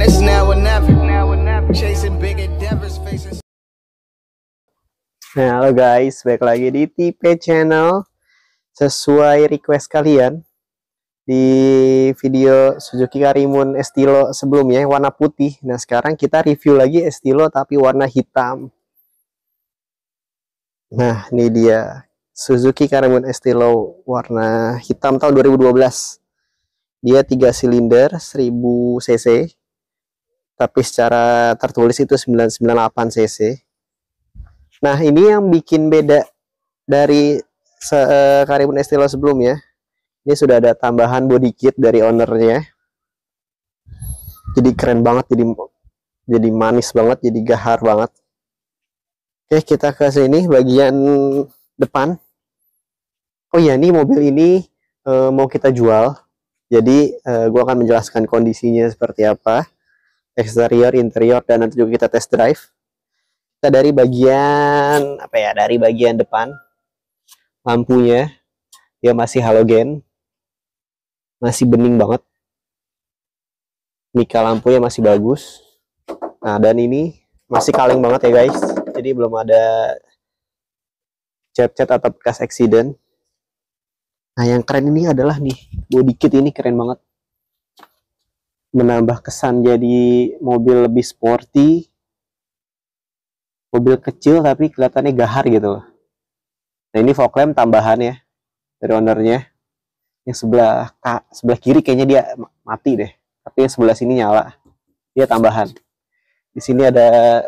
It's now or never. Chasing big endeavors, facing. Nah, halo guys, balik lagi di TP Channel. Sesuai request kalian, di video Suzuki Karimun Estilo sebelumnya warna putih. Nah, sekarang kita review lagi Estilo tapi warna hitam. Nah, ini dia Suzuki Karimun Estilo warna hitam tahun 2012. Dia 3 silinder 1000 cc. Tapi secara tertulis itu 998 cc. Nah, ini yang bikin beda dari Karimun Estilo sebelumnya. Ini sudah ada tambahan body kit dari ownernya. Jadi keren banget, jadi manis banget, jadi gahar banget. Oke, kita ke sini bagian depan. Oh iya, ini mobil ini mau kita jual. Jadi gua akan menjelaskan kondisinya seperti apa, eksterior, interior, dan nanti juga kita test drive. Kita dari bagian apa ya? Dari bagian depan. Lampunya dia masih halogen. Masih bening banget. Mika lampunya masih bagus. Nah, dan ini masih kaleng banget ya guys. Jadi belum ada cat-cat atau bekas accident. Nah, yang keren ini adalah nih, body kit ini keren banget. Menambah kesan jadi mobil lebih sporty. Mobil kecil tapi kelihatannya gahar gitu loh. Nah, ini fog lamp tambahan ya dari ownernya. Yang sebelah kiri kayaknya dia mati deh. Tapi yang sebelah sini nyala. Dia tambahan. Di sini ada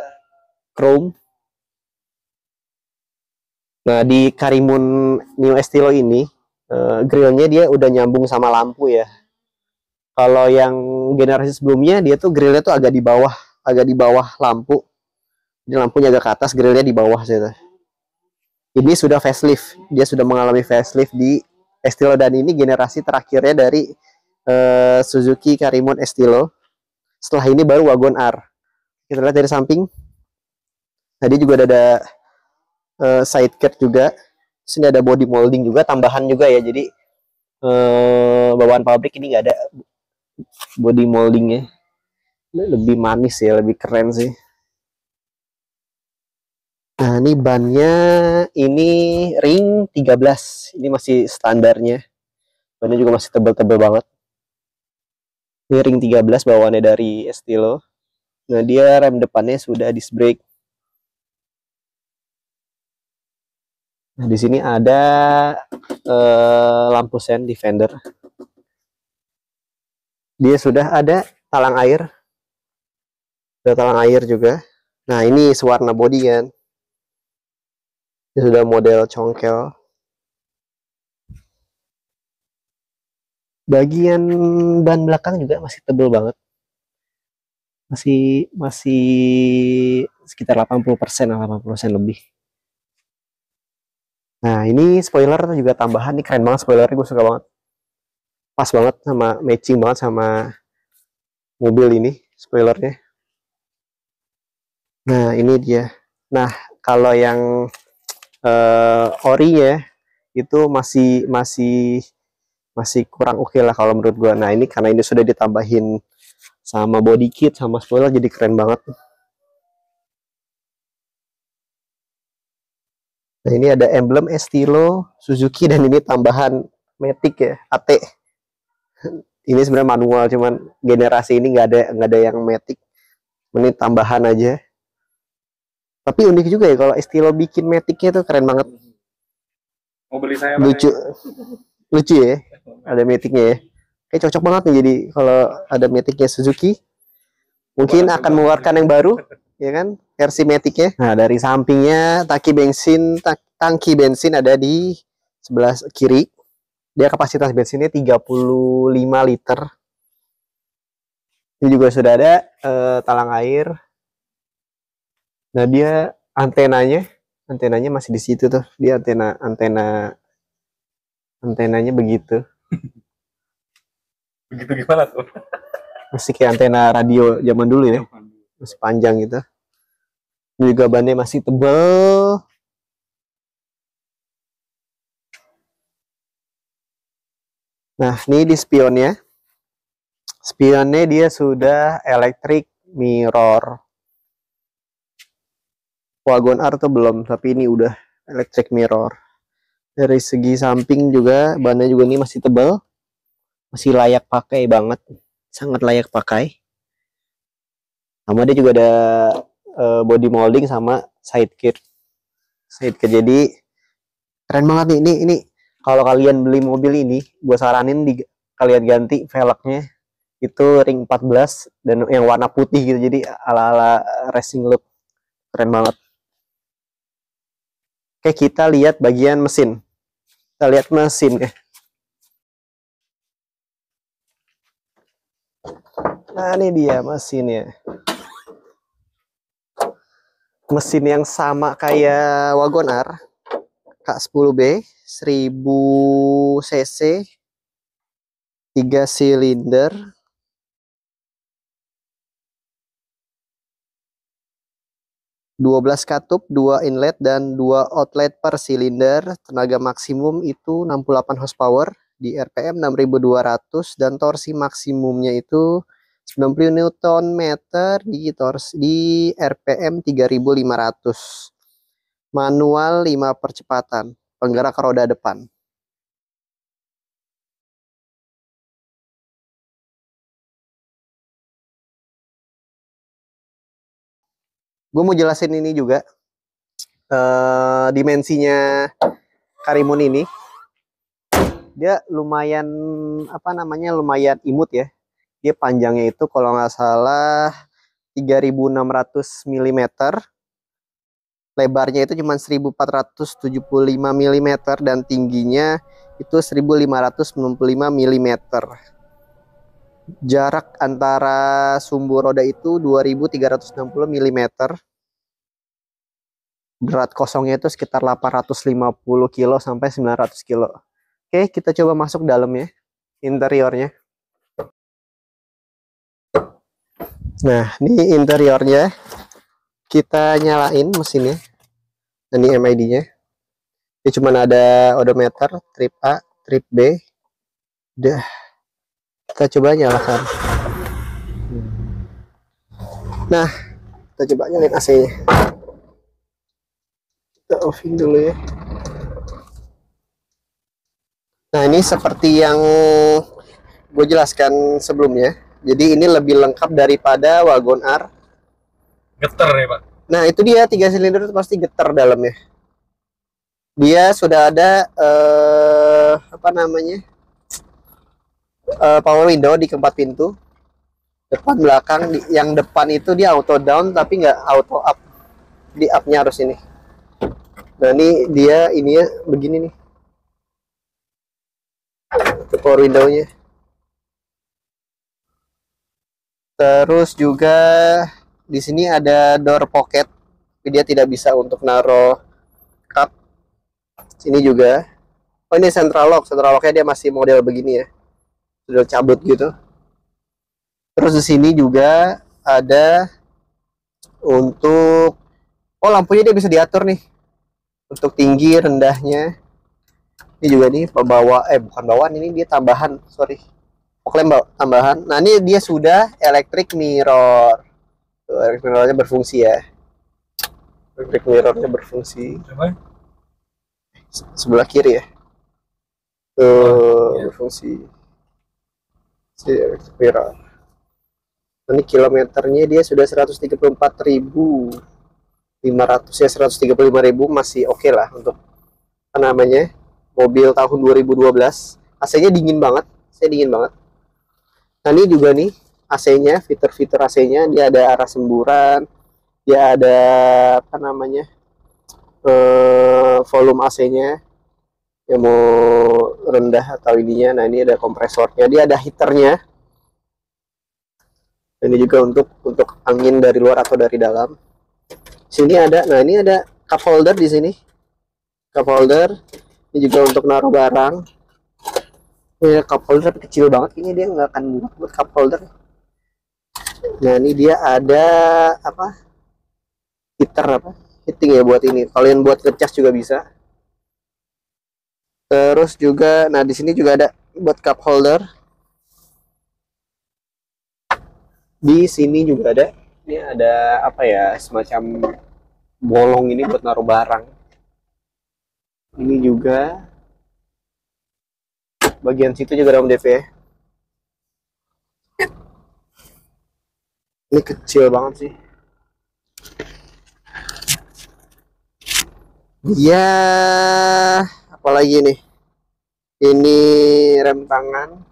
chrome. Nah, di Karimun Neo Estilo ini grillnya dia udah nyambung sama lampu ya. Kalau yang generasi sebelumnya dia tuh grillnya tuh agak di bawah lampu. Jadi lampunya agak ke atas, grillnya di bawah gitu. Ini sudah facelift, dia sudah mengalami facelift di Estilo, dan ini generasi terakhirnya dari Suzuki Karimun Estilo. Setelah ini baru Wagon R. Kita lihat dari samping. Tadi juga ada sidecar juga. Sini ada body molding juga, tambahan juga ya. Jadi bawaan pabrik ini nggak ada body moldingnya. Lebih manis ya, lebih keren sih. Nah, ini bannya ini ring 13. Ini masih standarnya. Bannya juga masih tebal-tebal banget. Ini ring 13 bawaannya dari Estilo. Nah, dia rem depannya sudah disc brake. Nah, di sini ada lampu sen di fender. Dia sudah ada talang air. Ada talang air juga. Nah, ini sewarna body kan. Ini sudah model congkel. Bagian ban belakang juga masih tebal banget. Masih sekitar 80% lah, 80% lebih. Nah, ini spoiler juga tambahan. Ini keren banget spoilernya, gue suka banget. Pas banget sama, matching banget sama mobil ini spoilernya. Nah, ini dia. Nah, kalau yang ori ya itu masih kurang oke lah kalau menurut gua. Nah, ini karena ini sudah ditambahin sama body kit sama spoiler, jadi keren banget. Nah, ini ada emblem Estilo Suzuki, dan ini tambahan Matic ya, AT. Ini sebenarnya manual, cuman generasi ini nggak ada yang Matic. Ini tambahan aja. Tapi unik juga ya kalau Estilo bikin Maticnya tuh keren banget. Mau beli saya Lucu. Lucu ya, ada Maticnya ya. Kayak cocok banget nih, jadi kalau ada Maticnya Suzuki mungkin akan mengeluarkan yang baru ya kan, versi Maticnya. Nah, dari sampingnya tangki bensin ada di sebelah kiri. Dia kapasitas bensinnya 35 liter. Ini juga sudah ada talang air. Nah, dia antenanya masih di situ tuh. Dia antenanya begitu. Begitu gimana tuh? Masih kayak antena radio zaman dulu ya. Masih panjang gitu. Ini juga bannya masih tebal. Nah, ini di spionnya. Spionnya dia sudah electric mirror. Wagon R tuh belum, tapi ini udah electric mirror. Dari segi samping juga, bannya juga ini masih tebal. Masih layak pakai banget. Sangat layak pakai. Sama dia juga ada body molding sama side kit. Jadi keren banget nih. Ini kalau kalian beli mobil ini, gue saranin kalian ganti velgnya itu ring 14 dan yang warna putih gitu, jadi ala-ala racing look. Keren banget. Oke, kita lihat bagian mesin. Kita lihat mesin ya. Nah, ini dia mesinnya. Mesin yang sama kayak Wagon R, K10B, 1000 cc, 3 silinder, (12 katup, 2 inlet dan 2 outlet per silinder. Tenaga maksimum itu 68 horsepower di RPM 6200 dan torsi maksimumnya itu 90 Newton meter di RPM 3500. Manual 5 percepatan, penggerak roda depan. Gue mau jelasin ini juga, dimensinya Karimun ini. Dia lumayan lumayan imut ya. Dia panjangnya itu kalau nggak salah 3600 mm, lebarnya itu cuma 1475 mm dan tingginya itu 1595 mm. Jarak antara sumbu roda itu 2360 mm. Berat kosongnya itu sekitar 850 kilo sampai 900 kilo. Oke, kita coba masuk dalamnya, interiornya. Nah, ini interiornya. Kita nyalain mesinnya. Ini MID-nya. Ini cuma ada odometer, trip A, trip B. Udah. Kita coba nyalakan. Nah, kita coba nyalain AC-nya. Kita offin dulu ya. Nah, ini seperti yang gue jelaskan sebelumnya. Jadi ini lebih lengkap daripada Wagon R. Geter ya Pak. Nah, itu dia 3 silinder itu pasti getar dalamnya. Dia sudah ada power window di keempat pintu, depan belakang. Yang depan itu dia auto down tapi nggak auto up. Di up-nya harus ini. Nah, ini dia ininya begini nih. Itu power window-nya. Terus juga di sini ada door pocket, tapi dia tidak bisa untuk naruh cup. Sini juga. Oh, ini central lock. Central lock-nya dia masih model begini ya. Sudah cabut gitu. Terus di sini juga ada untuk lampunya dia bisa diatur nih. Untuk tinggi rendahnya. Ini juga nih bukan bawaan, ini dia tambahan, sorry. Klem tambahan. Nah, ini dia sudah electric mirror. Tuh, electric mirrornya berfungsi ya. Electric mirrornya berfungsi. Coba. Sebelah kiri ya. Tuh, berfungsi. Si electric mirror. Ini kilometernya dia sudah 134.500 ya, 135.000 masih oke lah untuk mobil tahun 2012. AC-nya dingin banget, dingin banget. Nah, ini juga nih AC-nya, fitur-fitur AC-nya, dia ada arah semburan, dia ada volume AC-nya yang mau rendah atau ininya. Nah, ini ada kompresornya, dia ada heaternya. Ini juga untuk angin dari luar atau dari dalam. Sini ada, nah ini ada cup holder di sini. Cup holder. Ini juga untuk naruh barang. Ini cup holder tapi kecil banget, ini dia nggak akan muat buat cup holder. Nah, ini dia ada heating ya buat ini. Kalian buat ngecas juga bisa. Terus juga, nah di sini juga ada buat cup holder. Di sini juga ada. Ini ada apa ya, semacam bolong ini buat naruh barang. Ini juga bagian situ juga ada DP ya. Ini kecil banget sih. Ya, apalagi nih? Ini rem tangan.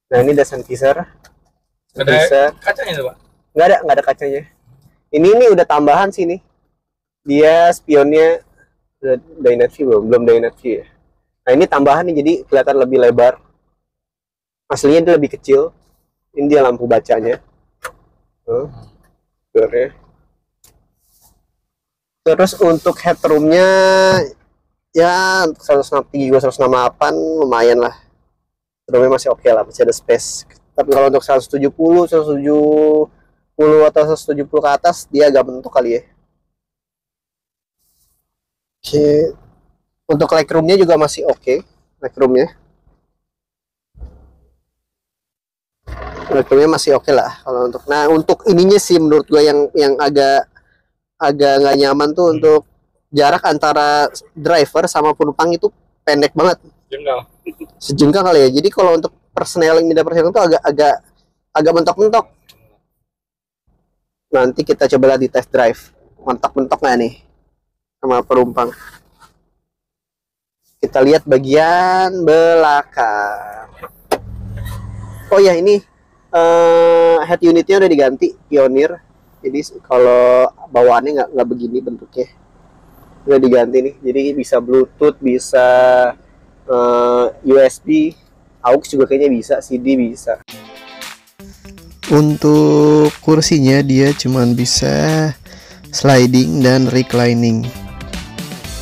Nah, ini ada sensor. Ada kacanya tuh, Pak? Nggak ada kacanya. Ini udah tambahan sih nih. Dia spionnya udah Dynat View belum Dynat View ya. Nah, ini tambahan nih, jadi kelihatan lebih lebar. Aslinya dia lebih kecil. Ini dia lampu bacanya. Terus untuk headroomnya ya 168 lumayan lah. Headroomnya masih oke lah, masih ada space. Tapi kalau untuk 170 atau 170 ke atas dia agak mentok kali ya. Oke. Untuk legroomnya juga masih oke. Legroomnya masih oke lah kalau untuk. Nah, untuk ininya sih menurut gua yang agak nggak nyaman tuh untuk jarak antara driver sama penumpang itu pendek banget. Sejengkal kali ya. Jadi kalau untuk persneling itu agak mentok-mentok. Nanti kita coba lihat di test drive. Mentok-mentok nggak nih sama penumpang. Kita lihat bagian belakang. Oh ya, ini head unitnya udah diganti Pioneer. Jadi kalau bawaannya nggak begini bentuknya. Udah diganti nih. Jadi bisa Bluetooth, bisa USB, AUX juga kayaknya bisa, CD bisa. Untuk kursinya dia cuman bisa sliding dan reclining.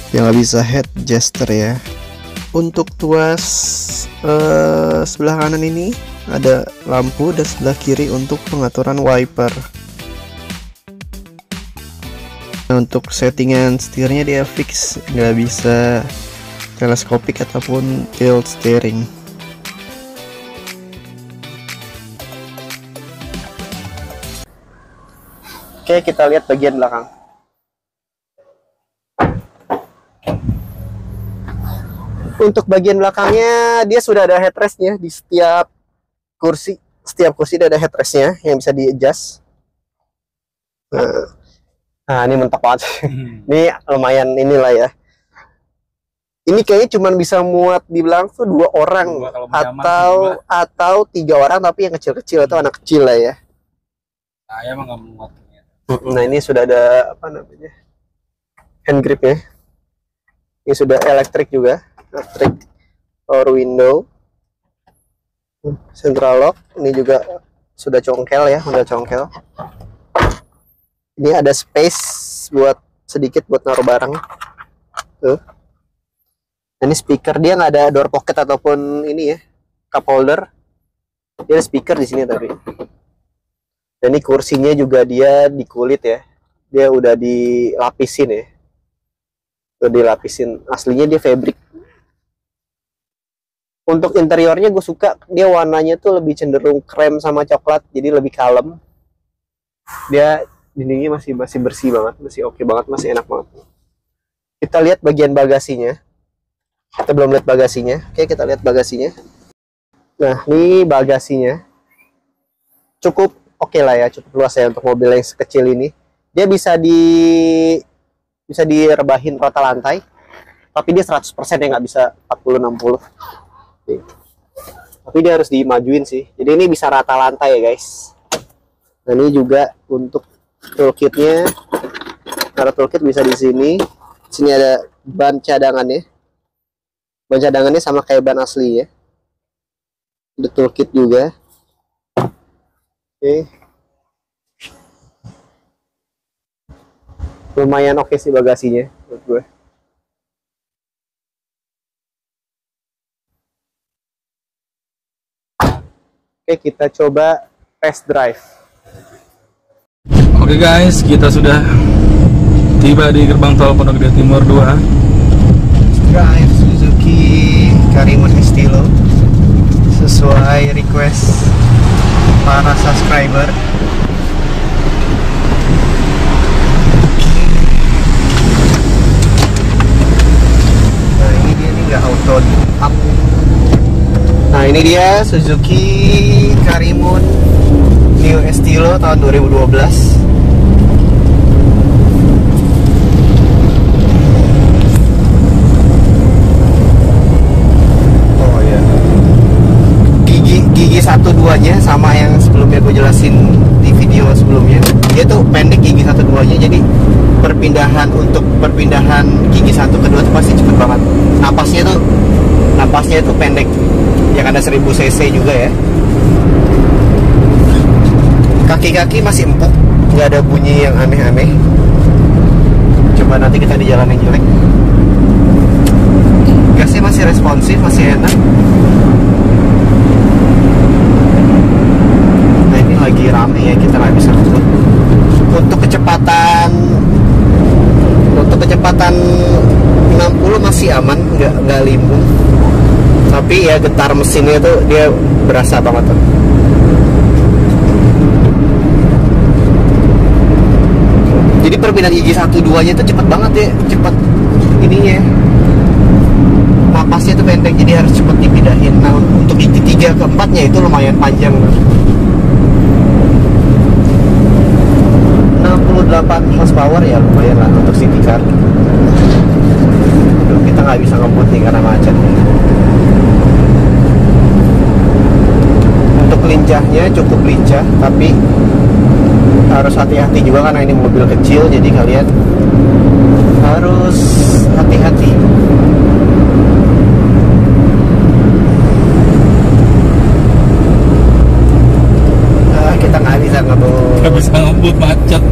Dia nggak bisa head adjuster ya. Untuk tuas sebelah kanan ini ada lampu dan sebelah kiri untuk pengaturan wiper. Nah, untuk settingan setirnya dia fix, nggak bisa teleskopik ataupun tilt steering. Oke, kita lihat bagian belakang. Untuk bagian belakangnya dia sudah ada headrestnya di setiap kursi. Setiap kursi ada headrestnya yang bisa di adjust. Nah, ini mentok banget. Ini lumayan inilah ya. Ini kayaknya cuma bisa muat di belakang tuh 2 orang atau 3 orang, tapi yang kecil-kecil atau anak kecil lah ya. Saya emang nggak muat. Nah, ini sudah ada apa namanya, hand grip ya. Ini sudah elektrik juga, elektrik power window, central lock. Ini juga sudah congkel ya, udah congkel. Ini ada space buat sedikit buat naruh barang. Tuh. Ini speaker, dia nggak ada door pocket ataupun ini ya, cup holder. Dia ada speaker di sini tapi. Dan ini kursinya juga dia di kulit ya. Dia udah dilapisin ya. Udah dilapisin. Aslinya dia fabric. Untuk interiornya gue suka, dia warnanya tuh lebih cenderung krem sama coklat, jadi lebih kalem. Dia dindingnya masih bersih banget, masih oke banget, masih enak banget. Kita lihat bagian bagasinya. Kita belum lihat bagasinya. Oke, kita lihat bagasinya. Nah, ini bagasinya cukup oke lah ya, cukup luas ya untuk mobil yang sekecil ini. Dia bisa direbahin rata lantai, tapi dia 100% ya, nggak bisa 40-60. Tapi dia harus dimajuin sih. Jadi ini bisa rata lantai ya guys. Nah, ini juga untuk toolkitnya. Karena toolkit bisa di sini. Di sini ada ban cadangannya. Ban cadangannya sama kayak ban asli ya. Ada toolkit juga. Oke. Lumayan oke sih bagasinya menurut gue. Oke, kita coba test drive. Oke guys, kita sudah tiba di gerbang tol Pondok Gede Timur 2. Drive Suzuki Karimun Estilo sesuai request para subscriber. Nah ini dia nih, nggak auto up. Nah ini dia Suzuki Karimun Neo Estilo tahun 2012. Gigi 1-2-nya sama yang sebelumnya gue jelasin di video sebelumnya, dia tuh pendek gigi 1-2-nya, jadi perpindahan gigi 1 ke 2 tuh pasti cepet banget. Napasnya tuh pendek ya, karena 1000 cc juga ya. Kaki-kaki masih empuk, nggak ada bunyi yang aneh-aneh. Coba nanti kita di jalan yang jelek. Gasnya masih responsif, masih enak. Lagi rame ya, kita nggak bisa ngebut. Untuk kecepatan 60 masih aman, nggak limbung. Tapi ya getar mesinnya tuh dia berasa banget tuh. Jadi perpindahan gigi 1-2-nya tuh cepet banget ya, cepet ininya. Napasnya tuh pendek, jadi harus cepet dipindahin. Nah untuk gigi 3 ke 4-nya itu lumayan panjang tuh. 68 horsepower ya, lumayan lah untuk city car. Aduh, kita nggak bisa ngebut nih karena macet. Untuk lincahnya cukup lincah, tapi harus hati-hati juga karena ini mobil kecil, jadi kalian harus hati-hati. Kita nggak bisa ngebut, macet.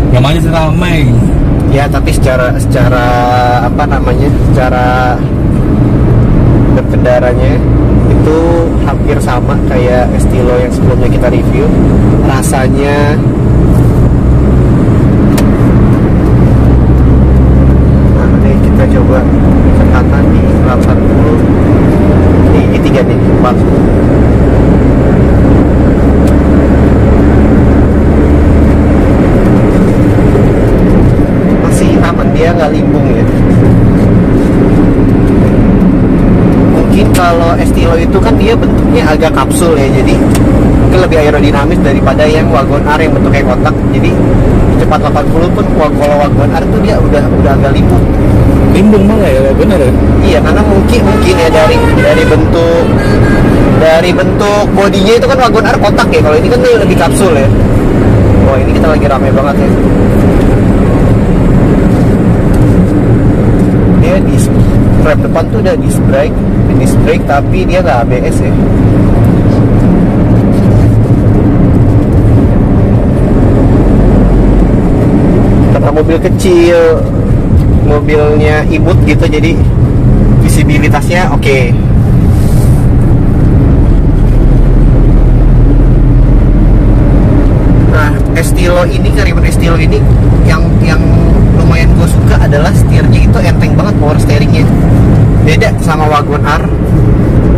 Namanya sih ramai. Ya tapi secara apa namanya, secara berkendaranya itu hampir sama kayak Estilo yang sebelumnya kita review. Rasanya nanti kita coba kecepatan di 80 di 3 nih 40. Dia nggak limbung ya. Mungkin kalau Estilo itu kan dia bentuknya agak kapsul ya, jadi mungkin lebih aerodinamis daripada yang Wagon R yang bentuknya kotak. Jadi cepat 80 pun kalau Wagon R tuh dia udah agak limbung. Limbung malah ya, benar ya? Iya, karena mungkin ya dari bentuk bodinya itu kan Wagon R kotak ya. Kalau ini kan dia lebih kapsul ya. Wah ini kita lagi rame banget ya. Di rem depan tuh udah disc brake tapi dia nggak ABS ya. Karena mobil kecil, mobilnya imut gitu, jadi visibilitasnya oke. Nah Estilo ini, Karimun Estilo ini yang lumayan gue suka adalah setirnya itu enteng banget, power steeringnya. Beda sama Wagon R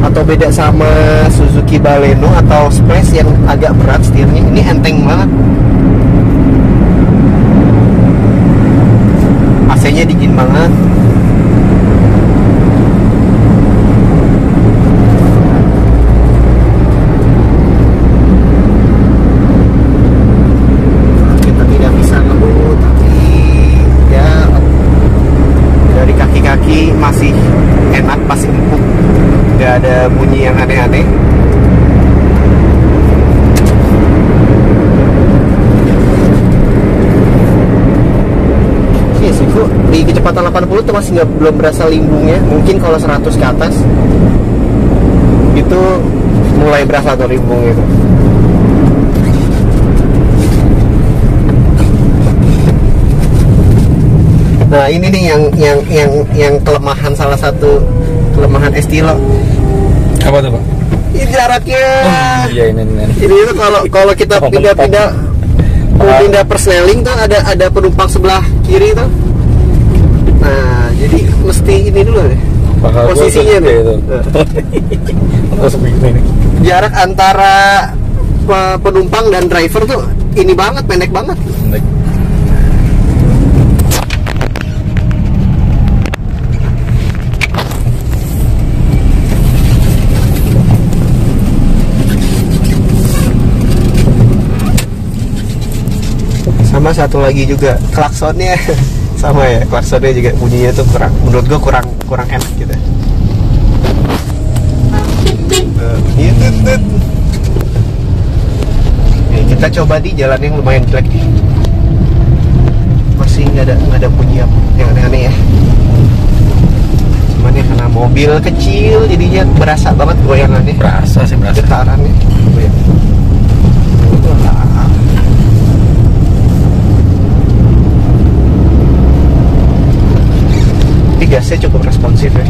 atau beda sama Suzuki Baleno atau Splash yang agak berat setirnya, ini enteng banget. AC-nya dingin banget. Masih enak, masih empuk, nggak ada bunyi yang aneh-aneh. Iya sih, di kecepatan 80 tuh masih belum berasa limbungnya. Mungkin kalau 100 ke atas itu mulai berasa tuh limbungnya itu. Nah ini nih yang kelemahan, salah satu kelemahan Estilo. Apa tuh Pak? Ini jaraknya. Oh, iya ini. Ini tuh kalau kita pindah persneling tuh ada penumpang sebelah kiri tuh. Nah jadi mesti ini dulu deh. posisinya tuh. Jarak Jarak antara penumpang dan driver tuh ini banget, pendek banget. Pendek. Sama satu lagi juga klaksonnya sama ya, klaksonnya juga bunyinya tuh kurang, menurut gua kurang enak gitu. Nih, kita coba di jalan yang lumayan jelek nih. Masih nggak ada bunyi apa yang aneh-aneh ya. Cuman ya karena mobil kecil jadinya berasa banget goyangannya. Berasa sih, berasa. Getarannya. Tapi gasnya cukup responsif ya.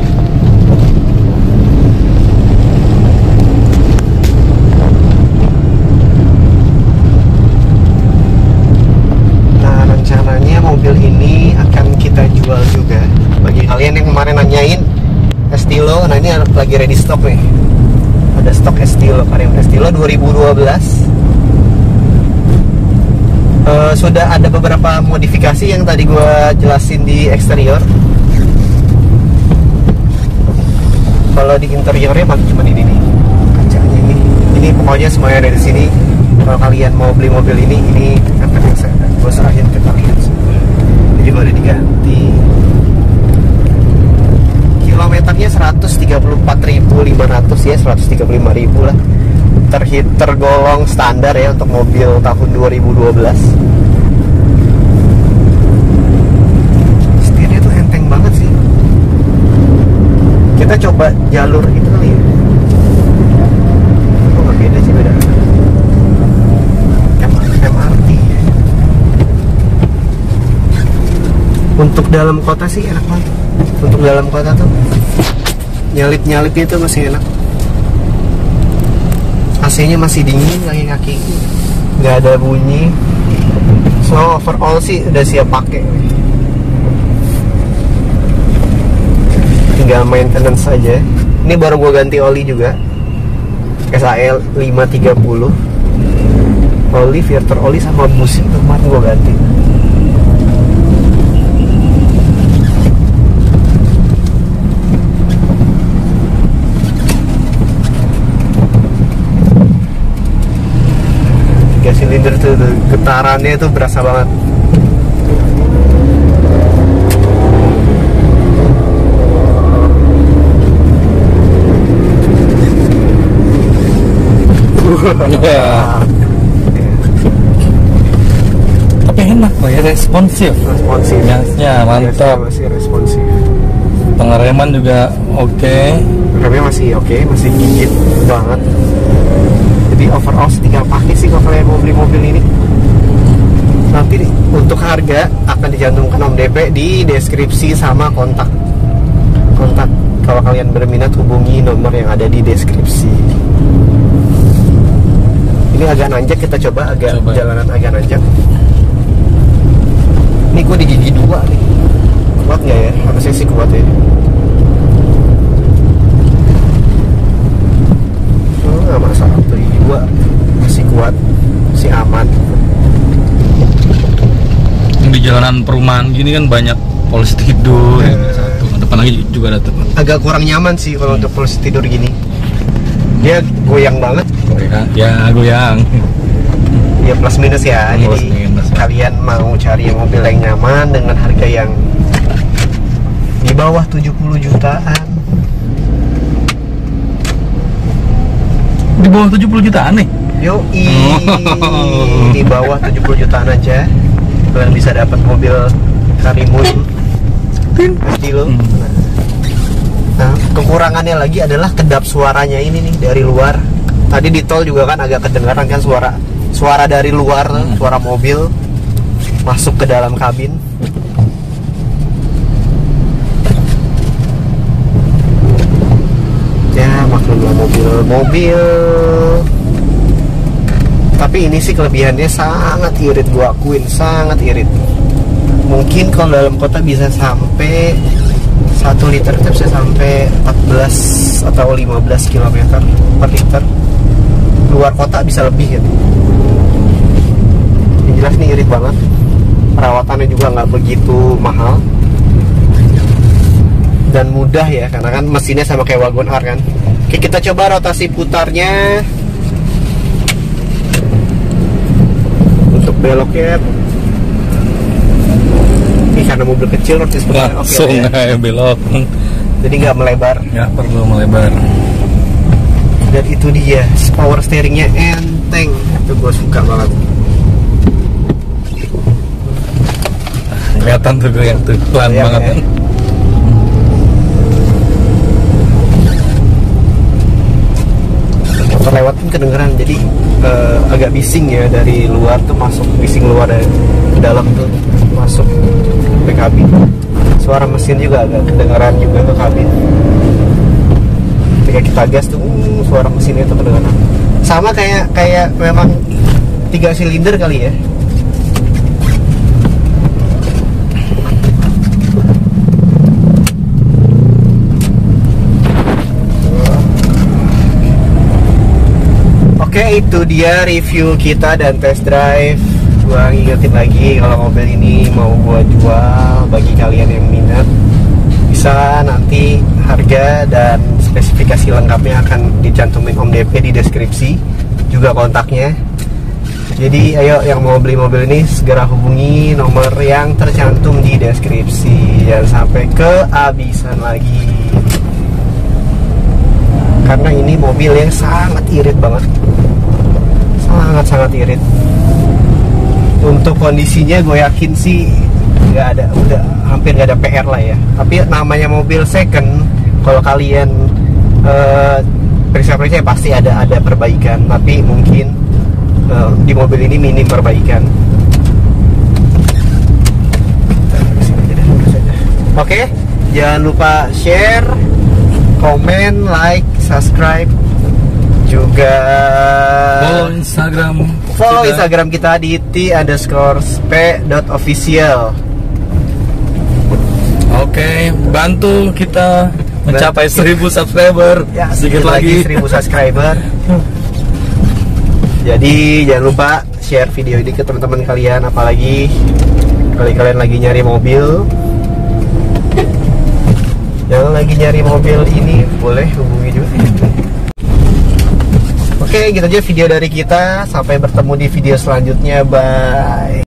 Nah, rencananya mobil ini akan kita jual juga. Bagi kalian yang kemarin nanyain Estilo, nah ini lagi ready stock nih. Ada stok Estilo, varian Estilo 2012. Sudah ada beberapa modifikasi yang tadi gue jelasin di eksterior. Kalau di interiornya cuma ini nih, kacanya ini. Ini pokoknya semuanya ada di sini. Kalau kalian mau beli mobil ini akan gue serahin ke kalian. Ini juga udah diganti. Kilometernya 134.500 ya, 135.000 lah. Tergolong standar ya untuk mobil tahun 2012. Setirnya tuh enteng banget sih. Kita coba jalur itu kali ya. Oh, beda sih, beda. MRT. Untuk dalam kota sih enak banget. Untuk dalam kota tuh nyalip itu masih enak. AC-nya masih dingin lagi kaki, nggak ada bunyi. So overall sih udah siap pakai. Tinggal maintenance saja. Ini baru gue ganti oli juga, SAL 530. Oli, filter oli sama busi kemarin gue ganti. Silinder tuh getarannya tuh berasa banget. Tapi enak loh ya, responsif. Gasnya mantap. Masih responsif. Pengereman juga oke. Remnya masih oke, masih gigit banget. Jadi overall tinggal pakai sih kalau kalian mau beli mobil ini. Nanti untuk harga akan dicantumkan Om DP di deskripsi sama kontak. Kalau kalian berminat hubungi nomor yang ada di deskripsi. Ini agak nanjak, kita coba jalanan agak nanjak. Ini gue di gigi 2 nih. Kuat nggak ya? Harusnya sih kuat ya. Nggak masalah, beli 2 masih kuat, masih aman. Di jalanan perumahan gini kan banyak polisi tidur. Satu depan lagi juga ada teman. Agak kurang nyaman sih kalau untuk polisi tidur gini. Dia goyang banget. Goyang. Ya plus minus ya. Plus Jadi minus. kalian mau cari mobil yang nyaman dengan harga yang di bawah 70 jutaan. Di bawah 70 jutaan nih? Yoi, di bawah 70 jutaan aja kalian bisa dapat mobil Karimun Estilo. Nah, kekurangannya lagi adalah kedap suaranya ini nih dari luar. Tadi di tol juga kan agak kedengaran kan suara dari luar, suara mobil masuk ke dalam kabin. Ya maklumlah mobil. Tapi ini sih kelebihannya sangat irit, gua akuin sangat irit. Mungkin kalau dalam kota bisa sampai 1 liter itu bisa sampai 14 atau 15 km per liter. luar kota bisa lebih gitu. Yang jelas nih irit banget, perawatannya juga nggak begitu mahal dan mudah ya, karena kan mesinnya sama kayak Wagon R kan. Oke, kita coba rotasi putarnya. Untuk beloknya ini karena mobil kecil rotasi putarnya langsung ya. Belok, Jadi nggak melebar, nggak perlu melebar. dan itu dia power steeringnya enteng, itu gue suka banget. Kelihatan tuh yang tuh pelan Yang banget ya. kan. Motor lewat pun kedengeran, jadi agak bising ya dari luar tuh, masuk bising luar dari ke dalam tuh masuk ke kabin. Suara mesin juga agak kedengeran juga ke kabin. Ketika kita gas tuh suara mesinnya tuh kedengeran. Sama kayak memang 3 silinder kali ya. Oke, itu dia review kita dan test drive. Gua ngingetin lagi, kalau mobil ini mau gua jual, bagi kalian yang minat, bisa nanti harga dan spesifikasi lengkapnya akan dicantumin Om DP di deskripsi, juga kontaknya. Jadi ayo yang mau beli mobil ini segera hubungi nomor yang tercantum di deskripsi, jangan sampai kehabisan lagi. Karena ini mobil yang sangat irit banget, sangat irit. Untuk kondisinya gue yakin sih nggak ada, udah hampir nggak ada PR lah ya. Tapi namanya mobil second, kalau kalian periksa-periksa pasti ada perbaikan. Tapi mungkin di mobil ini minim perbaikan. Oke, jangan lupa share, komen, like, subscribe, juga follow Instagram kita di t_sp.official. Oke, bantu kita mencapai 1000 subscriber Ya, sedikit lagi 1000 subscriber. Jadi jangan lupa share video ini ke teman-teman kalian, apalagi kalau kalian lagi nyari mobil. Yang lagi nyari mobil ini boleh hubungi juga. Oke, gitu aja video dari kita. Sampai bertemu di video selanjutnya. Bye.